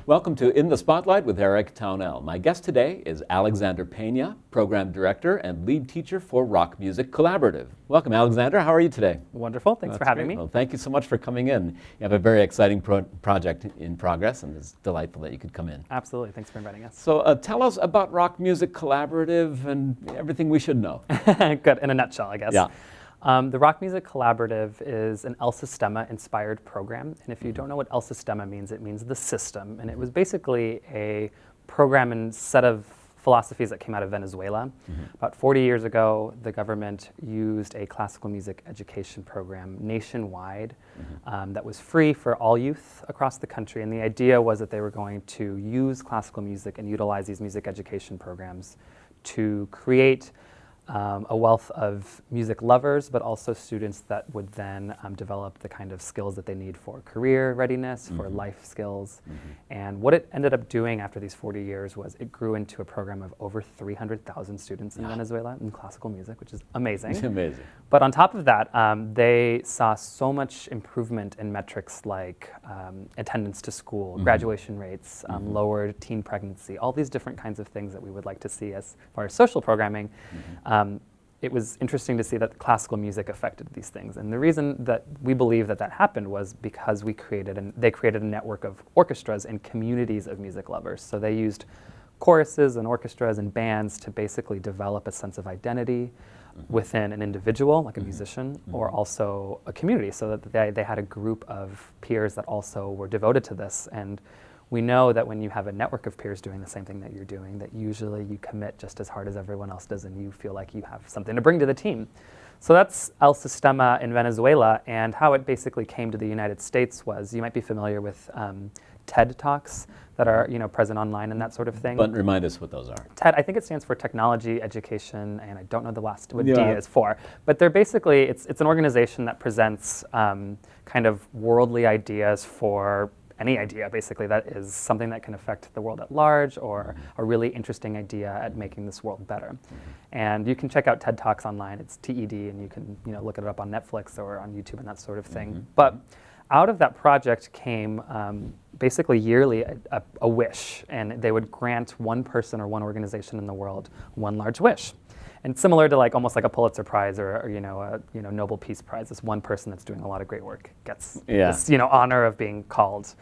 Welcome to In the Spotlight with Eric Townell. My guest today is Alexander Peña, Program Director and Lead Teacher for ROC Music Collaborative. Welcome, Alexander. How are you today? Wonderful. Thanks for having me. Well, thank you so much for coming in. You have a very exciting project in progress, and it's delightful that you could come in. Absolutely. Thanks for inviting us. So tell us about ROC Music Collaborative and everything we should know. Good. In a nutshell, I guess. Yeah. The ROC Music Collaborative is an El Sistema inspired program. And if you don't know what El Sistema means, it means the system. And it was basically a program and set of philosophies that came out of Venezuela. About 40 years ago, the government used a classical music education program nationwide that was free for all youth across the country. And the idea was that they were going to use classical music and utilize these music education programs to create a wealth of music lovers, but also students that would then develop the kind of skills that they need for career readiness, for life skills. And what it ended up doing after these 40 years was it grew into a program of over 300,000 students in Venezuela in classical music, which is amazing. It's amazing. But on top of that, they saw so much improvement in metrics like attendance to school, graduation rates, lowered teen pregnancy, all these different kinds of things that we would like to see as far as social programming. It was interesting to see that classical music affected these things. And the reason that we believe that that happened was because they created a network of orchestras and communities of music lovers. So they used choruses and orchestras and bands to basically develop a sense of identity within an individual, like a musician, or also a community, so that they had a group of peers that also were devoted to this. And we know that when you have a network of peers doing the same thing that you're doing, that usually you commit just as hard as everyone else does and you feel like you have something to bring to the team. So that's El Sistema in Venezuela, and how it basically came to the United States was, you might be familiar with TED Talks that are present online and that sort of thing. But remind us what those are. TED, I think it stands for Technology, Education, and I don't know the last, what D is for. But they're basically, it's an organization that presents kind of worldly ideas for any idea, basically, that is something that can affect the world at large, or a really interesting idea at making this world better. And you can check out TED Talks online. It's TED, and you can look it up on Netflix or on YouTube and that sort of thing. But out of that project came basically yearly a wish, and they would grant one person or one organization in the world one large wish. And similar to almost like a Pulitzer Prize or a Nobel Peace Prize, this one person that's doing a lot of great work gets this honor of being called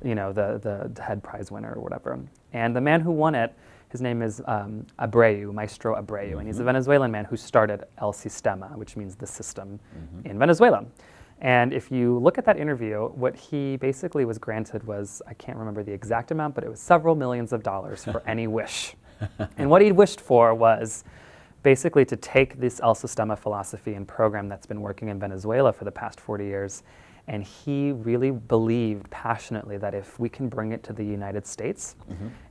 the head prize winner or whatever. And the man who won it, his name is Abreu, Maestro Abreu, and he's a Venezuelan man who started El Sistema, which means the system, in Venezuela. And if you look at that interview, what he basically was granted was, I can't remember the exact amount, but it was several millions of dollars for any wish. And what he wished for was basically to take this El Sistema philosophy and program that's been working in Venezuela for the past 40 years, and he really believed passionately that if we can bring it to the United States,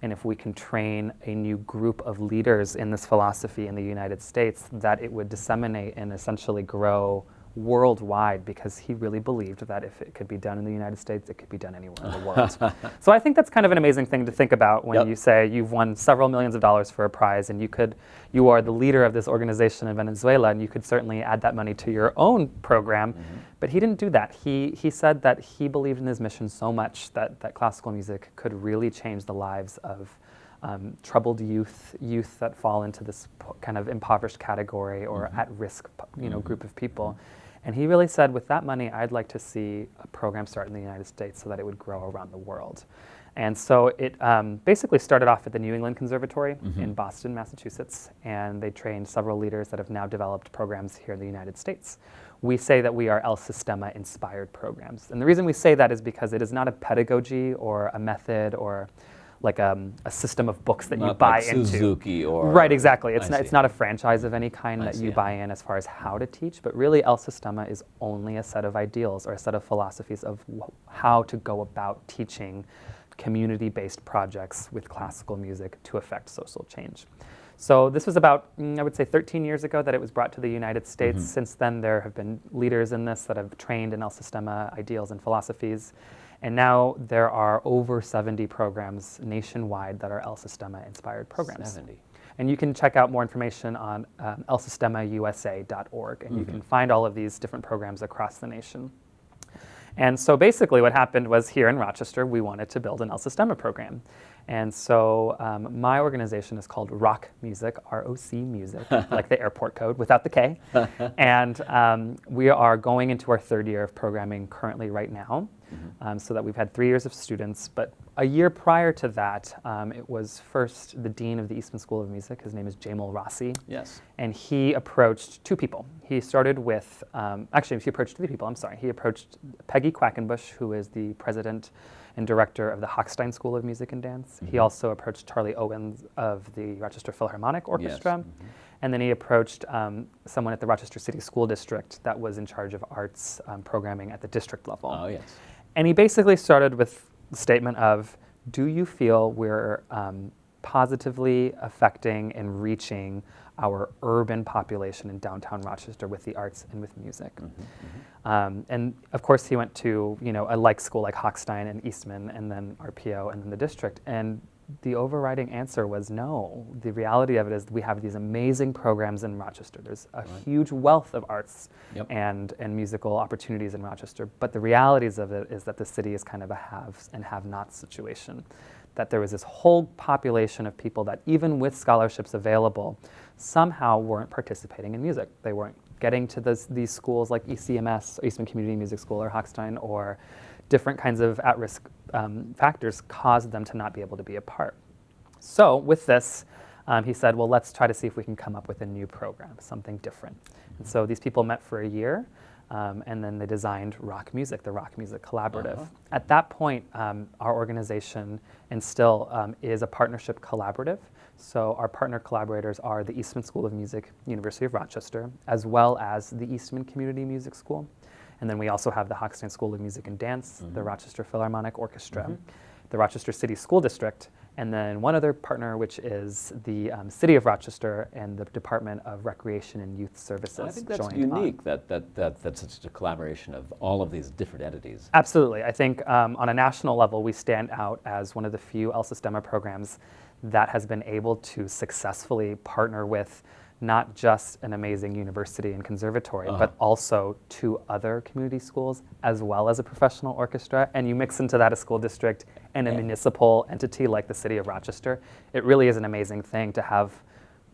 and if we can train a new group of leaders in this philosophy in the United States, that it would disseminate and essentially grow worldwide, because he really believed that if it could be done in the United States, it could be done anywhere in the world. So I think that's kind of an amazing thing to think about when you say you've won several millions of dollars for a prize, and you are the leader of this organization in Venezuela, and you could certainly add that money to your own program. But he didn't do that. He said that he believed in his mission so much that classical music could really change the lives of troubled youth that fall into this kind of impoverished category or at-risk group of people. And he really said, with that money, I'd like to see a program start in the United States so that it would grow around the world. And so it basically started off at the New England Conservatory in Boston, Massachusetts, and they trained several leaders that have now developed programs here in the United States. We say that we are El Sistema inspired programs. And the reason we say that is because it is not a pedagogy or a method or like a system of books that you buy into. Suzuki or... Right, exactly. It's not a franchise of any kind that you buy in as far as how to teach, but really El Sistema is only a set of ideals or a set of philosophies of how to go about teaching community-based projects with classical music to affect social change. So this was about, I would say, 13 years ago that it was brought to the United States. Since then, there have been leaders in this that have trained in El Sistema ideals and philosophies. And now there are over 70 programs nationwide that are El Sistema inspired programs. 70. And you can check out more information on elsistemausa.org, and you can find all of these different programs across the nation. And so basically what happened was here in Rochester, we wanted to build an El Sistema program. And so my organization is called ROC Music, R-O-C Music, like the airport code without the K. And we are going into our third year of programming currently right now. So that we've had 3 years of students, but a year prior to that, it was first the dean of the Eastman School of Music. His name is Jamal Rossi. Yes. And he approached 2 people. He started with, actually he approached 3 people, I'm sorry. He approached Peggy Quackenbush, who is the president and director of the Hochstein School of Music and Dance. He also approached Charlie Owens of the Rochester Philharmonic Orchestra. Yes. And then he approached someone at the Rochester City School District that was in charge of arts programming at the district level. Oh, yes. And he basically started with the statement of, do you feel we're positively affecting and reaching our urban population in downtown Rochester with the arts and with music? And of course he went to a like school like Hochstein and Eastman and then RPO and then the district, and the overriding answer was no. The reality of it is we have these amazing programs in Rochester. There's a huge wealth of arts and musical opportunities in Rochester, but the realities of it is that the city is kind of a haves and have-nots situation. That there was this whole population of people that even with scholarships available, somehow weren't participating in music. They weren't getting to these schools like ECMS, Eastman Community Music School, or Hochstein, or different kinds of at-risk factors caused them to not be able to be a part. So with this, he said, well, let's try to see if we can come up with a new program, something different. And so these people met for a year, and then they designed ROC Music, the ROC Music Collaborative. At that point, our organization, and still is a partnership collaborative. So our partner collaborators are the Eastman School of Music, University of Rochester, as well as the Eastman Community Music School. And then we also have the Hochstein School of Music and Dance, the Rochester Philharmonic Orchestra, the Rochester City School District, and then one other partner, which is the City of Rochester and the Department of Recreation and Youth Services. I think that's unique, that's such a collaboration of all of these different entities. Absolutely. I think on a national level, we stand out as one of the few El Sistema programs that has been able to successfully partner with not just an amazing university and conservatory, but also 2 other community schools, as well as a professional orchestra. And you mix into that a school district and a municipal entity like the City of Rochester. It really is an amazing thing to have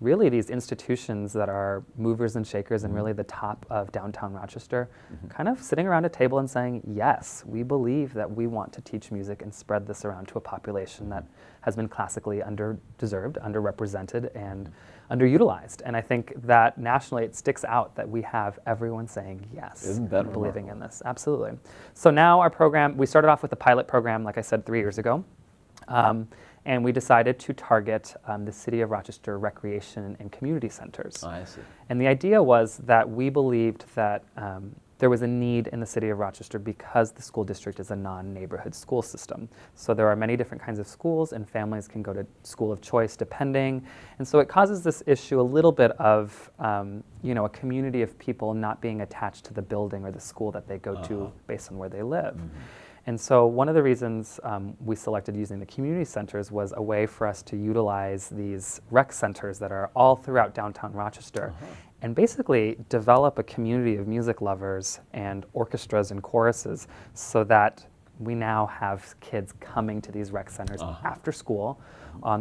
really these institutions that are movers and shakers and really the top of downtown Rochester kind of sitting around a table and saying, yes, we believe that we want to teach music and spread this around to a population that has been classically underdeserved, underrepresented, and underutilized. And I think that nationally it sticks out that we have everyone saying yes. Isn't that and believing in this. Absolutely. So now our program, we started off with a pilot program, like I said, 3 years ago. And we decided to target the City of Rochester recreation and community centers. I see. And the idea was that we believed that there was a need in the City of Rochester because the school district is a non-neighborhood school system. So there are many different kinds of schools, and families can go to school of choice depending. And so it causes this issue a little bit of a community of people not being attached to the building or the school that they go to based on where they live. And so one of the reasons we selected using the community centers was a way for us to utilize these rec centers that are all throughout downtown Rochester and basically develop a community of music lovers and orchestras and choruses so that we now have kids coming to these rec centers after school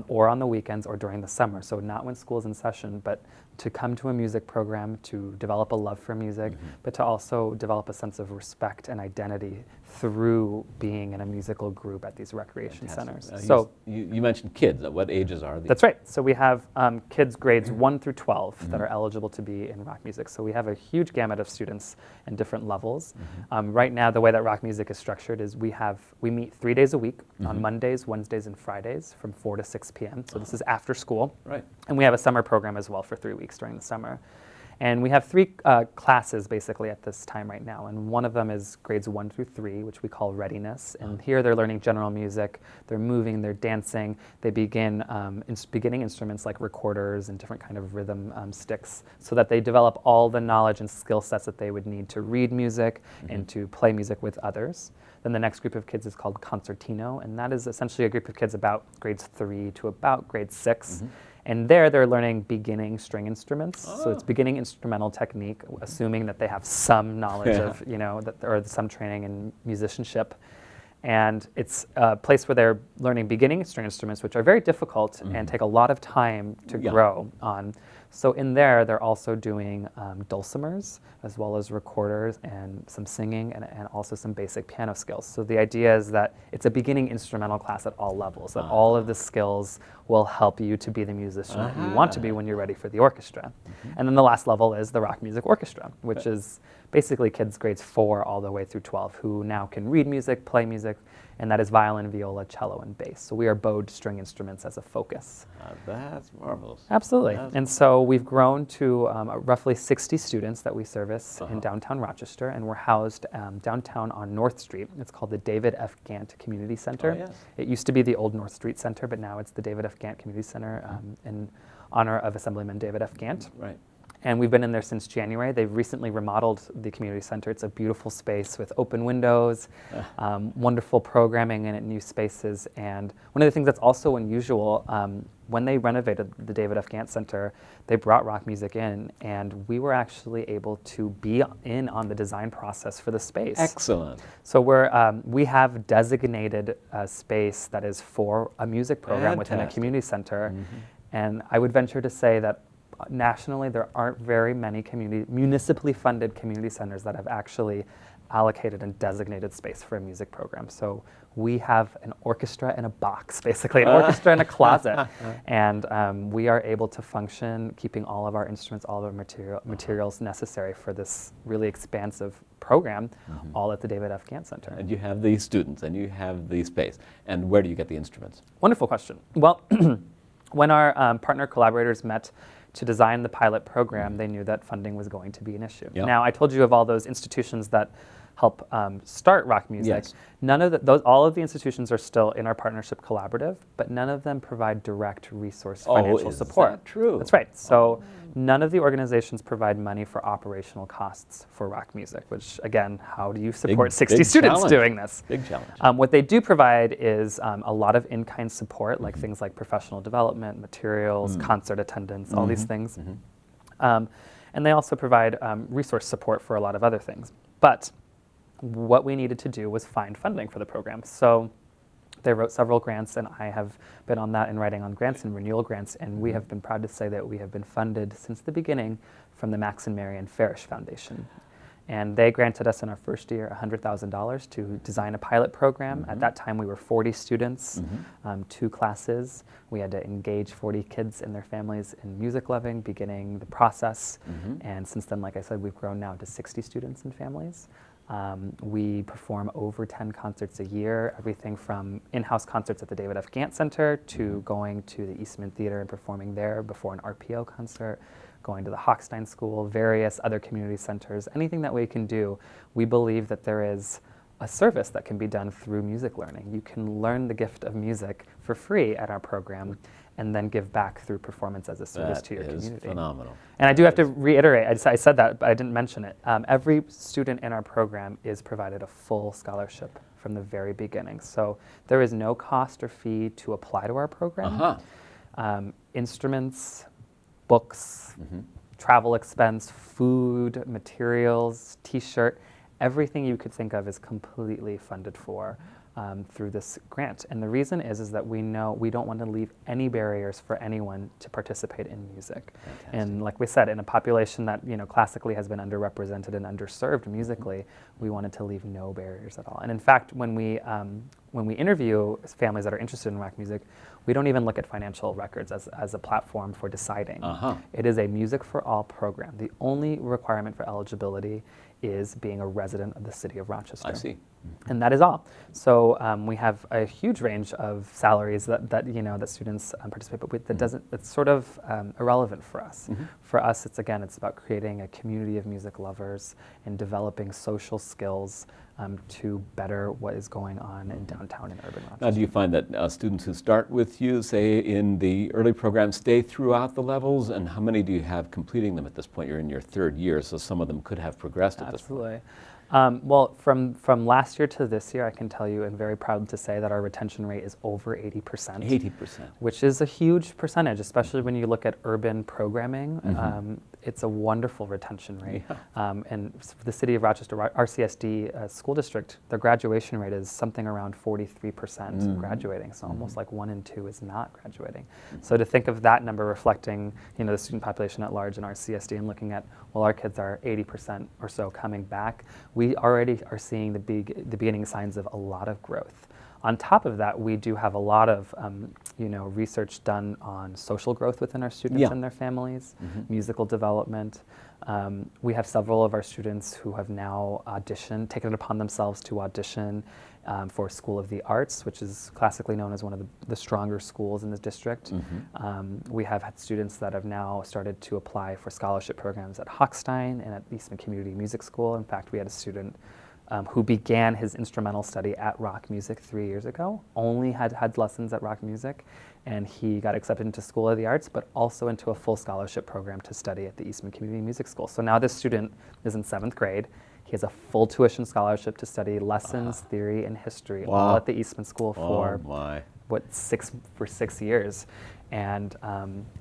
or on the weekends or during the summer. So not when school's in session, but to come to a music program, to develop a love for music, but to also develop a sense of respect and identity through being in a musical group at these recreation centers. So you mentioned kids. What ages are these? That's right. So we have kids grades 1 through 12 that are eligible to be in rock music. So we have a huge gamut of students in different levels. Right now, the way that rock music is structured is we meet 3 days a week on Mondays, Wednesdays, and Fridays from 4 to 6 p.m. So this is after school. Right. And we have a summer program as well for 3 weeks during the summer. And we have 3 classes basically at this time right now. And one of them is grades 1 through 3, which we call readiness. And here they're learning general music, they're moving, they're dancing. They begin beginning instruments like recorders and different kind of rhythm sticks so that they develop all the knowledge and skill sets that they would need to read music and to play music with others. Then the next group of kids is called concertino, and that is essentially a group of kids about grades 3 to about grade 6. And there they're learning beginning string instruments. So it's beginning instrumental technique, assuming that they have some knowledge of, or some training in musicianship. And it's a place where they're learning beginning string instruments, which are very difficult and take a lot of time to grow on. So in there, they're also doing dulcimers, as well as recorders and some singing and also some basic piano skills. So the idea is that it's a beginning instrumental class at all levels, that all of the skills will help you to be the musician that you want to be when you're ready for the orchestra. And then the last level is the rock music orchestra, which is basically kids grades 4 all the way through 12 who now can read music, play music, and that is violin, viola, cello, and bass. So we are bowed string instruments as a focus. That's marvelous. Absolutely. And so we've grown to roughly 60 students that we service in downtown Rochester, and we're housed downtown on North Street. It's called the David F. Gant Community Center. Yes. It used to be the old North Street Center, but now it's the David F. Gant Community Center in honor of Assemblyman David F. Gant. Right. And we've been in there since January. They've recently remodeled the community center. It's a beautiful space with open windows, wonderful programming in it, new spaces. And one of the things that's also unusual, when they renovated the David F. Gant Center, they brought rock music in, and we were actually able to be in on the design process for the space. Excellent. So we have designated a space that is for a music program within a community center. And I would venture to say that nationally, there aren't very many municipally funded community centers that have actually allocated and designated space for a music program. So we have an orchestra in a box, basically, an orchestra in a closet. And we are able to function, keeping all of our instruments, all of our materials necessary for this really expansive program, all at the David F. Gant Center. And you have the students, and you have the space. And where do you get the instruments? Wonderful question. Well, when our partner collaborators met to design the pilot program, they knew that funding was going to be an issue. Yep. Now, I told you of all those institutions that help start rock music. Yes. None of all of the institutions are still in our partnership collaborative, but none of them provide direct resource financial support. Is that true? That's right. So none of the organizations provide money for operational costs for rock music, which again, how do you support 60 students challenge. doing this? Big challenge. What they do provide is a lot of in-kind support, like things like professional development, materials, concert attendance, all these things. And they also provide resource support for a lot of other things. But what we needed to do was find funding for the program. So they wrote several grants, and I have been on that and writing on grants and renewal grants, and we have been proud to say that we have been funded since the beginning from the Max and Marian Farish Foundation. And they granted us in our first year $100,000 to design a pilot program. At that time, we were 40 students, 2 classes. We had to engage 40 kids and their families in music loving, beginning the process. And since then, like I said, we've grown now to 60 students and families. We perform over 10 concerts a year, everything from in-house concerts at the David F. Gant Center to going to the Eastman Theater and performing there before an RPO concert, going to the Hochstein School, various other community centers, anything that we can do. We believe that there is a service that can be done through music learning. You can learn the gift of music for free at our program and then give back through performance as a service to your community. That is phenomenal. And I do have to reiterate, I said that, but I didn't mention it. Every student in our program is provided a full scholarship from the very beginning. So there is no cost or fee to apply to our program. Instruments, books, travel expense, food, materials, t-shirt, everything you could think of is completely funded for through this grant. And the reason is that we know we don't want to leave any barriers for anyone to participate in music. Fantastic. And like we said, in a population that classically has been underrepresented and underserved musically, we wanted to leave no barriers at all. And in fact, when we interview families that are interested in rock music, we don't even look at financial records as a platform for deciding. It is a music for all program. The only requirement for eligibility is being a resident of the city of Rochester. I see. And that is all. So we have a huge range of salaries that students participate, but it's sort of irrelevant for us. For us, it's about creating a community of music lovers and developing social skills to better what is going on in downtown and urban Rochester. Now, do you find that students who start with you, say in the early program, stay throughout the levels? And how many do you have completing them at this point? You're in your 3rd year, so some of them could have progressed at this point. Absolutely. Well, from last year to this year, I can tell you, and very proud to say that our retention rate is over 80%. 80%. Which is a huge percentage, especially when you look at urban programming. It's a wonderful retention rate. Yeah. And for the city of Rochester, RCSD school district, their graduation rate is something around 43% graduating. So almost like 1 in 2 is not graduating. So to think of that number reflecting, the student population at large in RCSD and looking at, well, our kids are 80% or so coming back, we already are seeing the beginning signs of a lot of growth. On top of that, we do have a lot of research done on social growth within our students and their families, musical development. We have several of our students who have now taken it upon themselves to audition for School of the Arts, which is classically known as one of the stronger schools in the district. We have had students that have now started to apply for scholarship programs at Hochstein and at Eastman Community Music School. In fact, we had a student who began his instrumental study at ROC Music 3 years ago, only had lessons at ROC Music, and he got accepted into School of the Arts, but also into a full scholarship program to study at the Eastman Community Music School. So now this student is in 7th grade. He has a full tuition scholarship to study lessons, theory, and history, all at the Eastman School for 6 years. And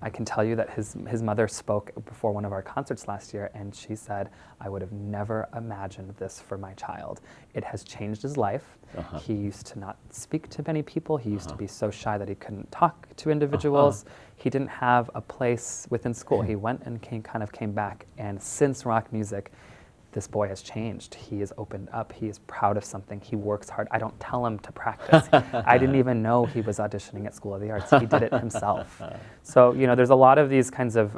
I can tell you that his mother spoke before one of our concerts last year, and she said, "I would have never imagined this for my child. It has changed his life. He used to not speak to many people. He used to be so shy that he couldn't talk to individuals. He didn't have a place within school. He went and came back, and since ROC Music, this boy has changed. He has opened up. He is proud of something. He works hard. I don't tell him to practice. I didn't even know he was auditioning at School of the Arts. He did it himself." So, there's a lot of these kinds of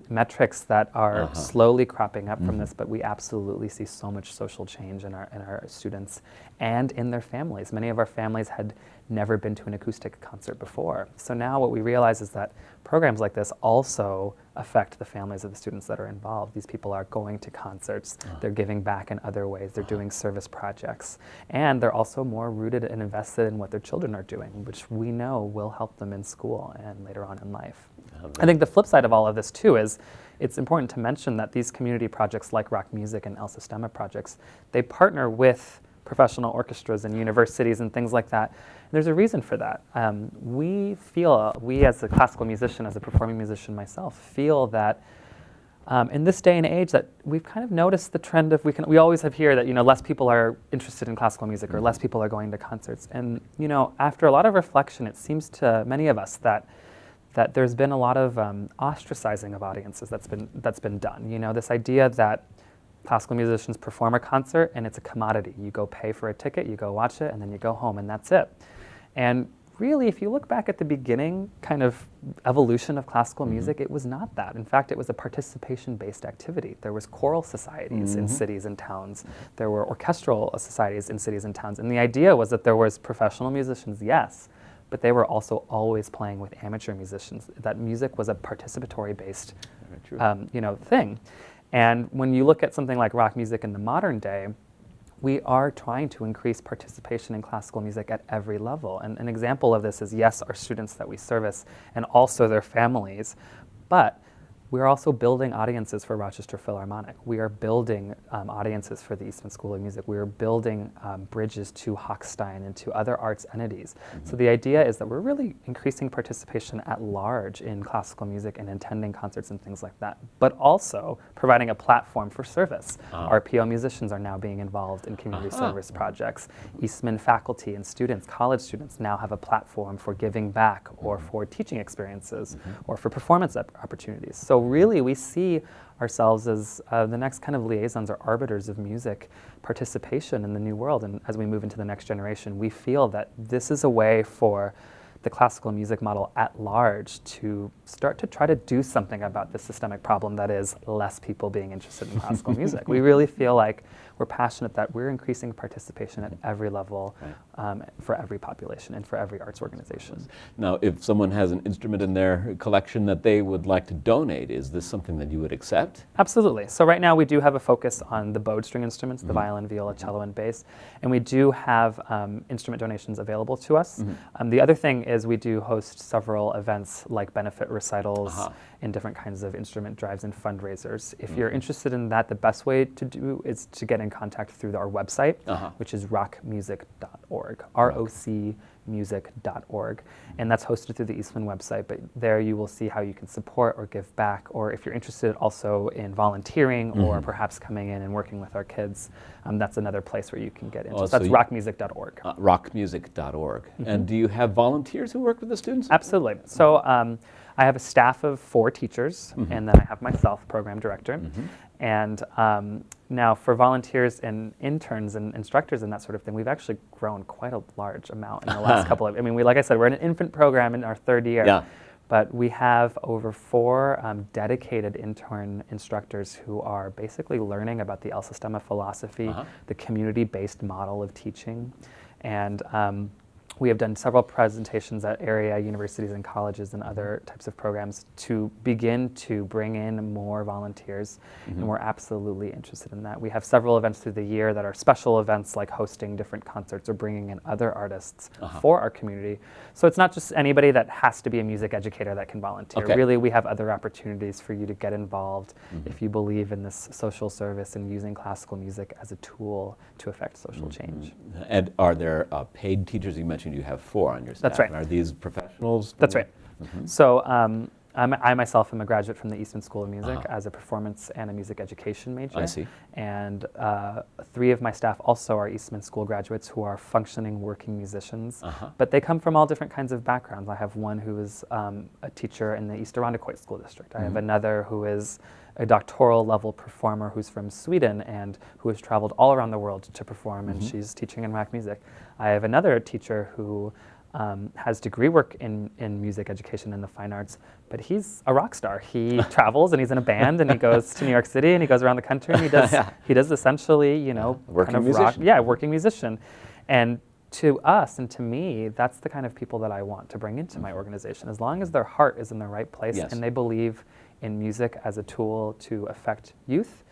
metrics that are slowly cropping up from this, but we absolutely see so much social change in our students and in their families. Many of our families had never been to an acoustic concert before. So now what we realize is that programs like this also affect the families of the students that are involved. These people are going to concerts, they're giving back in other ways, they're doing service projects, and they're also more rooted and invested in what their children are doing, which we know will help them in school and later on in life. I think the flip side of all of this too is it's important to mention that these community projects like ROC Music and El Sistema projects, they partner with professional orchestras and universities and things like that. And there's a reason for that. We as a classical musician, as a performing musician myself, feel that in this day and age that we've kind of noticed the trend of, we always have here that, less people are interested in classical music or less people are going to concerts. And, after a lot of reflection, it seems to many of us that there's been a lot of ostracizing of audiences that's been done. This idea that classical musicians perform a concert and it's a commodity. You go pay for a ticket, you go watch it, and then you go home and that's it. And really, if you look back at the beginning kind of evolution of classical music, it was not that. In fact, it was a participation-based activity. There was choral societies in cities and towns. There were orchestral societies in cities and towns. And the idea was that there was professional musicians, yes, but they were also always playing with amateur musicians. That music was a participatory-based thing. And when you look at something like ROC Music in the modern day, we are trying to increase participation in classical music at every level. And an example of this is, yes, our students that we service and also their families, but we're also building audiences for Rochester Philharmonic. We are building audiences for the Eastman School of Music. We are building bridges to Hochstein and to other arts entities. So the idea is that we're really increasing participation at large in classical music and attending concerts and things like that, but also providing a platform for service. RPO musicians are now being involved in community service projects. Eastman faculty and students, college students, now have a platform for giving back or for teaching experiences or for performance opportunities. So really, we see ourselves as the next kind of liaisons or arbiters of music participation in the new world. And as we move into the next generation, we feel that this is a way for the classical music model at large to start to try to do something about the systemic problem that is less people being interested in classical music. We really feel like we're passionate that we're increasing participation at every level for every population and for every arts organization. Now, if someone has an instrument in their collection that they would like to donate, is this something that you would accept? Absolutely. So right now we do have a focus on the bowed string instruments, the violin, viola, cello, and bass, and we do have instrument donations available to us. The other thing is is we do host several events like benefit recitals and different kinds of instrument drives and fundraisers. If you're interested in that, the best way to do is to get in contact through our website, which is rocmusic.org, ROCmusic.org. And that's hosted through the Eastman website, but there you will see how you can support or give back, or if you're interested also in volunteering or perhaps coming in and working with our kids, that's another place where you can get into. So that's rocmusic.org. Rocmusic.org. And do you have volunteers who work with the students? Absolutely. So I have a staff of 4 teachers, and then I have myself, program director. And now for volunteers and interns and instructors and that sort of thing, we've actually grown quite a large amount in the last couple of, like I said, we're in an infant program in our 3rd year. But we have over 4 dedicated intern instructors who are basically learning about the El Sistema philosophy, the community-based model of teaching. And we have done several presentations at area universities and colleges and other types of programs to begin to bring in more volunteers, and we're absolutely interested in that. We have several events through the year that are special events, like hosting different concerts or bringing in other artists for our community. So it's not just anybody that has to be a music educator that can volunteer. Really, we have other opportunities for you to get involved if you believe in this social service and using classical music as a tool to affect social change. And are there paid teachers? You mentioned you have 4 on your staff. That's right. Are these professionals? That's right. So I myself am a graduate from the Eastman School of Music as a performance and a music education major. I see. And 3 of my staff also are Eastman School graduates who are functioning working musicians, but they come from all different kinds of backgrounds. I have one who is a teacher in the East Irondequoit School District. I have another who is a doctoral level performer who's from Sweden and who has traveled all around the world to perform, and she's teaching in rock music. I have another teacher who has degree work in music education and the fine arts, but he's a rock star. He travels and he's in a band and he goes to New York City and he goes around the country and he does essentially, working musician. Working musician. And to us and to me, that's the kind of people that I want to bring into my organization, as long as their heart is in the right place and they believe in music as a tool to affect youth,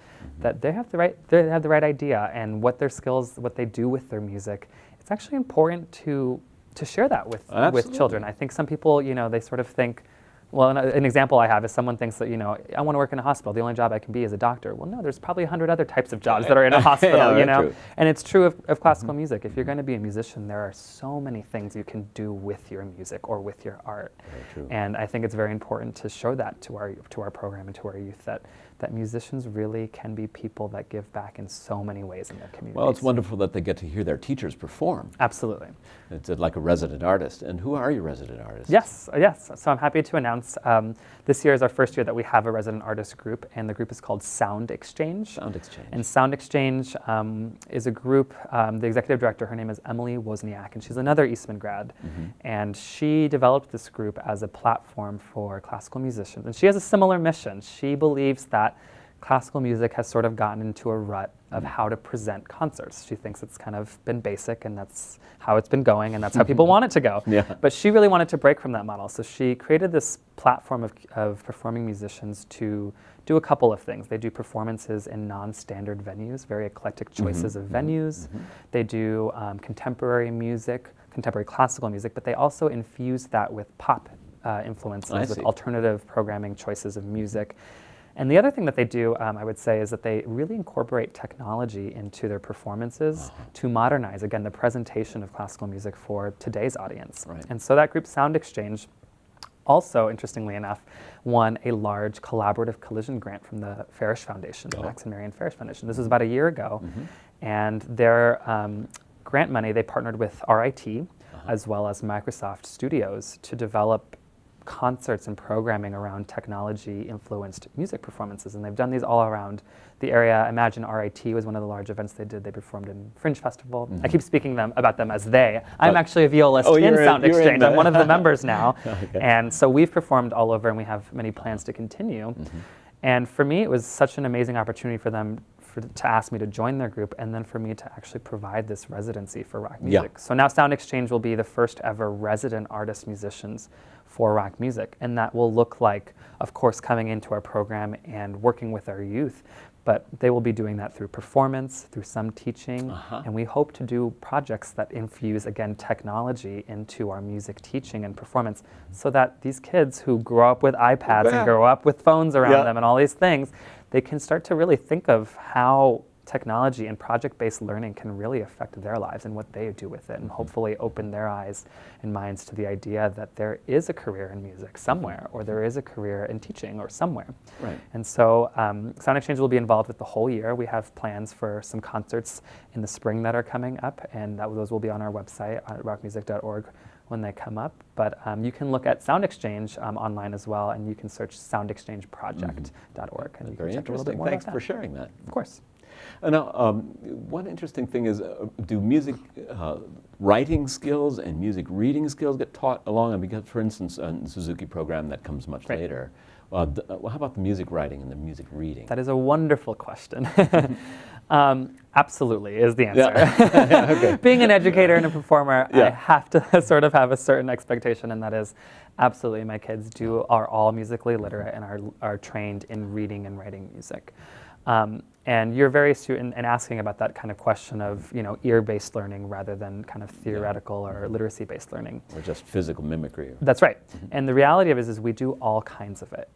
that they have the right idea and what their skills, what they do with their music. It's actually important to share that with children. I think some people, they sort of think, well, an example I have is someone thinks that, I want to work in a hospital. The only job I can be is a doctor. Well, no, there's probably 100 other types of jobs that are in a hospital, True. And it's true of classical music. If you're going to be a musician, there are so many things you can do with your music or with your art. Very true. And I think it's very important to show that to our program and to our youth, that musicians really can be people that give back in so many ways in their communities. Well, it's wonderful that they get to hear their teachers perform. Absolutely. It's like a resident artist. And who are your resident artists? Yes. So I'm happy to announce this year is our first year that we have a resident artist group, and the group is called Sound Exchange. Sound Exchange. And Sound Exchange is a group, the executive director, her name is Emily Wozniak, and she's another Eastman grad. And she developed this group as a platform for classical musicians. And she has a similar mission. She believes that classical music has sort of gotten into a rut of how to present concerts. She thinks it's kind of been basic and that's how it's been going and that's how people want it to go. But she really wanted to break from that model. So she created this platform of performing musicians to do a couple of things. They do performances in non-standard venues, very eclectic choices of venues. They do contemporary music, contemporary classical music, but they also infuse that with pop influences, with alternative programming choices of music. And the other thing that they do, I would say, is that they really incorporate technology into their performances to modernize, again, the presentation of classical music for today's audience. And so that group, Sound Exchange, also, interestingly enough, won a large collaborative collision grant from the Farish Foundation, the Max and Marian Farish Foundation. This was about a year ago. And their grant money, they partnered with RIT as well as Microsoft Studios to develop concerts and programming around technology-influenced music performances, and they've done these all around the area. Imagine RIT was one of the large events they did. They performed in Fringe Festival. I keep speaking about them as they. I'm actually a violist in Sound Exchange. I'm one of the members now. And so we've performed all over, and we have many plans to continue. And for me, it was such an amazing opportunity for them to ask me to join their group, and then for me to actually provide this residency for rock music. So now Sound Exchange will be the first ever resident artist musicians for rock music, and that will look like, of course, coming into our program and working with our youth, but they will be doing that through performance, through some teaching, and we hope to do projects that infuse, again, technology into our music teaching and performance, so that these kids who grow up with iPads and grow up with phones around them and all these things, they can start to really think of how technology and project-based learning can really affect their lives and what they do with it, and hopefully open their eyes and minds to the idea that there is a career in music somewhere, or there is a career in teaching or somewhere. Right. And so Sound Exchange will be involved with the whole year. We have plans for some concerts in the spring that are coming up, and those will be on our website at rockmusic.org when they come up. But you can look at Sound Exchange online as well, and you can search soundexchangeproject.org. And you can check a little bit more Thanks about for that. sharing that. Of course. Now, one interesting thing is, do music writing skills and music reading skills get taught along? And because, for instance, in the Suzuki program that comes much later, how about the music writing and the music reading? That is a wonderful question. Absolutely is the answer. Okay. Being an educator and a performer, I have to sort of have a certain expectation, and that is absolutely my kids are all musically literate and are trained in reading and writing music. And you're very astute in asking about that kind of question of, ear-based learning rather than kind of theoretical or literacy-based learning. Or just physical mimicry. That's right. And the reality of it is we do all kinds of it.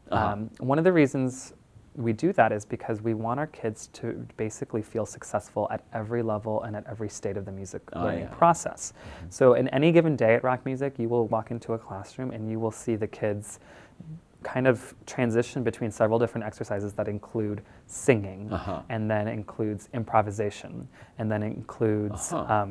One of the reasons we do that is because we want our kids to basically feel successful at every level and at every state of the music learning process. So in any given day at Rock Music, you will walk into a classroom and you will see the kids kind of transition between several different exercises that include singing, and then includes improvisation, and then includes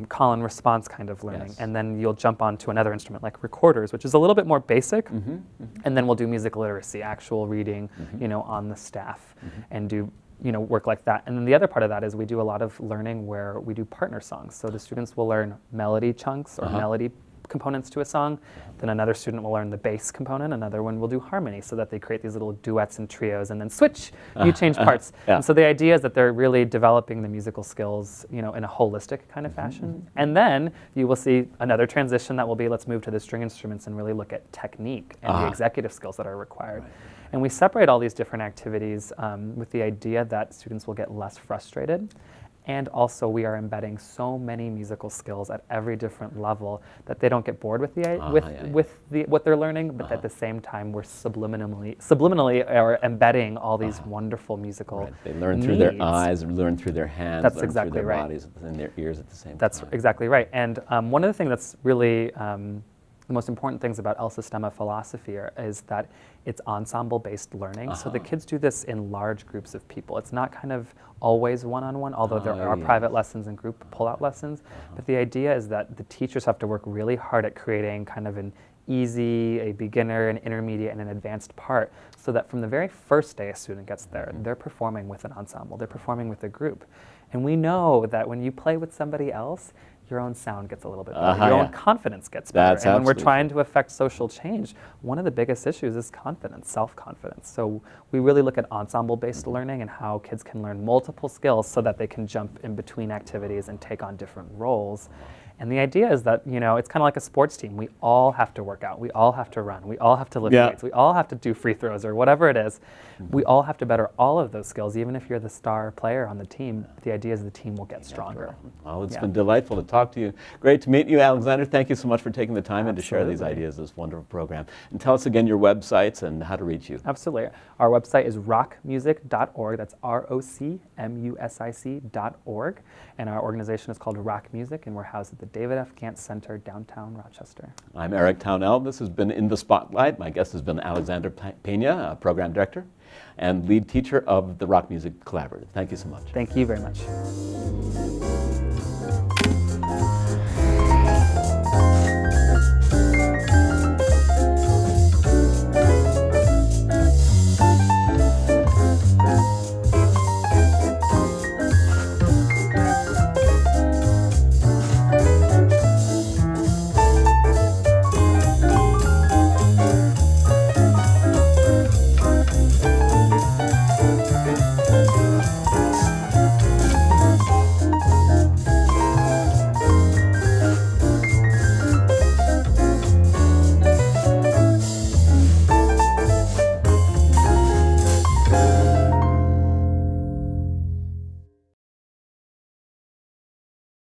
call and response kind of learning, and then you'll jump onto another instrument like recorders, which is a little bit more basic, and then we'll do music literacy, actual reading, on the staff, and do work like that. And then the other part of that is we do a lot of learning where we do partner songs. So the students will learn melody chunks or melody components to a song, then another student will learn the bass component, another one will do harmony, so that they create these little duets and trios, and then switch, you change parts. And so the idea is that they're really developing the musical skills, in a holistic kind of fashion. And then you will see another transition that will be, let's move to the string instruments and really look at technique and the executive skills that are required. And we separate all these different activities with the idea that students will get less frustrated. And also we are embedding so many musical skills at every different level that they don't get bored with what they're learning, but at the same time we're subliminally are embedding all these wonderful musical They learn through their eyes, learn through their hands, That's learn exactly through their right. bodies and their ears at the same time. That's exactly right. And one of the things that's really the most important things about El Sistema philosophy is that it's ensemble-based learning. So the kids do this in large groups of people. It's not kind of always one-on-one, although there are private lessons and group pull-out lessons. But the idea is that the teachers have to work really hard at creating kind of an easy, a beginner, an intermediate, and an advanced part, so that from the very first day a student gets there, they're performing with an ensemble, they're performing with a group. And we know that when you play with somebody else, your own sound gets a little bit better. Your own confidence gets better. And when we're trying to affect social change, one of the biggest issues is confidence, self-confidence. So we really look at ensemble-based learning and how kids can learn multiple skills so that they can jump in between activities and take on different roles. And the idea is that, it's kind of like a sports team. We all have to work out. We all have to run. We all have to lift weights. We all have to do free throws or whatever it is. We all have to better all of those skills, even if you're the star player on the team. The idea is the team will get stronger. Well, it's been delightful to talk to you. Great to meet you, Alexander. Thank you so much for taking the time and to share these ideas, this wonderful program. And tell us again your websites and how to reach you. Absolutely. Our website is rockmusic.org. That's ROCMUSIC.org. And our organization is called Rock Music, and we're housed at the David F. Gant Center, downtown Rochester. I'm Eric Townell. This has been In the Spotlight. My guest has been Alexander Peña, Program Director and Lead Teacher of the Rock Music Collaborative. Thank you so much. Thank you very much.